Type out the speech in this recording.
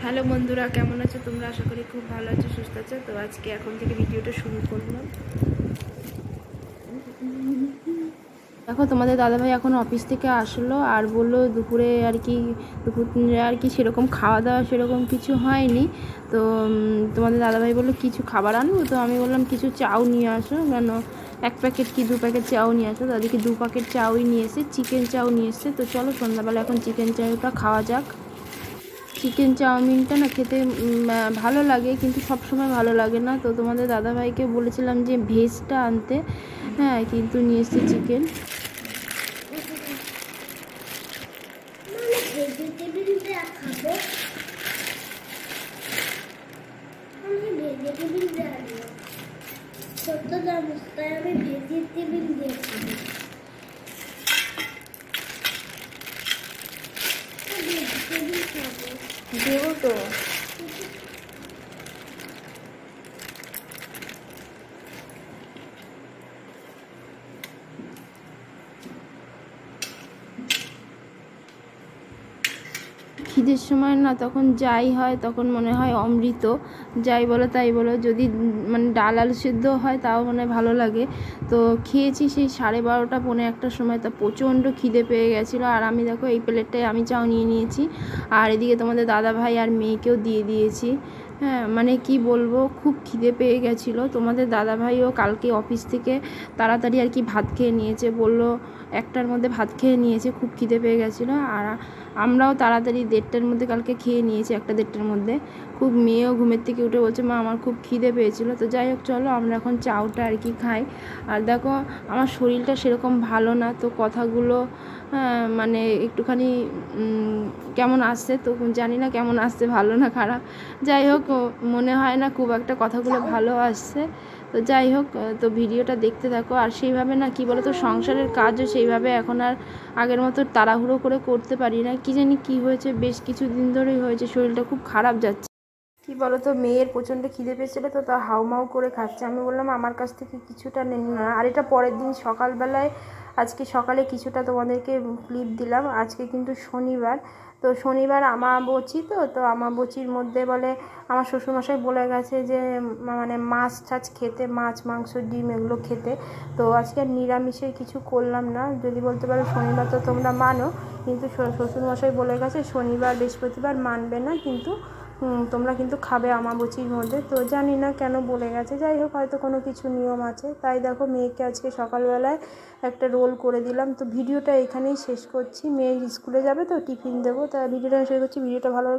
Hello বন্ধুরা, কেমন আছো তোমরা? আশা করি খুব ভালো আছো, সুস্থ আছো। তো আজকে এখন থেকে ভিডিওটা শুরু করলাম। দেখো, তোমাদের দাদাভাই এখন অফিস থেকে আসলো আর বললো দুপুরে আর কি সেরকম খাওয়া দাওয়া সেরকম কিছু হয়নি। তো তোমাদের দাদাভাই বললো কিছু খাবার আনবো। তো আমি বললাম কিছু চাউ নিয়ে আসো, কেন 1 প্যাকেট কি 2 প্যাকেট চাউ নিয়ে আসো। তাদেরকে 2 প্যাকেট চাউই নিয়ে এসে, চিকেন চাউ নিয়ে এসছে। তো চলো সন্ধ্যাবেলা এখন চিকেন চাউটা খাওয়া যাক। চিকেন চাউমিনটা না খেতে ভালো লাগে, কিন্তু সব সময় ভালো লাগে না। তো তোমাদের দাদাভাইকে বলেছিলাম যে ভেজটা আনতে, হ্যাঁ, কিন্তু নিয়ে এসেছি চিকেন। দেবো তো। খিদের সময় না তখন যাই হয়, তখন মনে হয় অমৃত। যাই বলো তাই বলো, যদি মানে ডাল আলু সেদ্ধ হয় তাও মানে ভালো লাগে। তো খেয়েছি সেই 12:30 পৌনে 1টার সময়। তা প্রচণ্ড খিদে পেয়ে গেছিলো। আর আমি দেখো এই প্লেটটায় আমি চাও নিয়ে নিয়েছি, আর এদিকে তোমাদের দাদাভাই আর মেয়েকেও দিয়ে দিয়েছি। হ্যাঁ, মানে কি বলবো, খুব খিদে পেয়ে গেছিলো। তোমাদের দাদাভাইও কালকে অফিস থেকে তাড়াতাড়ি আর কি ভাত খেয়ে নিয়েছে, বললো 1টার মধ্যে ভাত খেয়ে নিয়েছে, খুব খিদে পেয়ে গেছিলো। আর আমরাও তাড়াতাড়ি 1:30টার মধ্যে কালকে খেয়ে নিয়েছি, 1:30টার মধ্যে। খুব মেয়েও ঘুমের থেকে উঠে বলছে মা আমার খুব খিদে পেয়েছিলো। তো যাই হোক, চলো আমরা এখন চাউটা আর কি খাই। আর দেখো আমার শরীরটা সেরকম ভালো না, তো কথাগুলো মানে একটুখানি কেমন আসছে, তো জানি না কেমন আসছে, ভালো না খারাপ। যাই হোক, মনে হয় না খুব একটা কথাগুলো ভালো আসছে। তো যাই হোক, তো ভিডিওটা দেখতে থাকো। আর সেইভাবে না কি বলো তো, সংসারের কাজও সেইভাবে এখন আর আগের মতো তাড়াহুড়ো করে করতে পারি না। কি জানি কি হয়েছে, বেশ কিছুদিন ধরেই হয়েছে, শরীরটা খুব খারাপ যাচ্ছে। কি বলো তো, মেয়ের প্রচণ্ড খিদে পেয়েছিল, তো তা হাউমাউ করে খাচ্ছে। আমি বললাম আমার কাছ থেকে কিছুটা নেন না। আর এটা পরের দিন সকালবেলায়, আজকে সকালে কিছুটা তোমাদেরকে ক্লিপ দিলাম। আজকে কিন্তু শনিবার, তো শনিবার আমাবচি, তো আমাবচির মধ্যে বলে আমার শ্বশুরমশাই বলে গেছে যে মানে মাছ টাছ খেতে, মাছ মাংস ডিম এগুলো খেতে। তো আজকে আর নিরামিষে কিছু করলাম না। যদি বলতে পারো শনিবার তো তোমরা মানো, কিন্তু শ্বশুরমশাই বলে গেছে শনিবার বৃহস্পতিবার মানবে না, কিন্তু তোমরা কিন্তু খাবে আমাবচির মধ্যে। তো জানি না কেন বলে গেছে, যাই হোক হয়তো কোনো কিছু নিয়ম আছে। তাই দেখো মেয়েকে আজকে সকালবেলায় একটা রোল করে দিলাম। তো ভিডিওটা এখানেই শেষ করছি, মেয়ে স্কুলে যাবে তো টিফিন দেবো। তা ভিডিওটা শেষ করছি। ভিডিওটা ভালো লাগবে।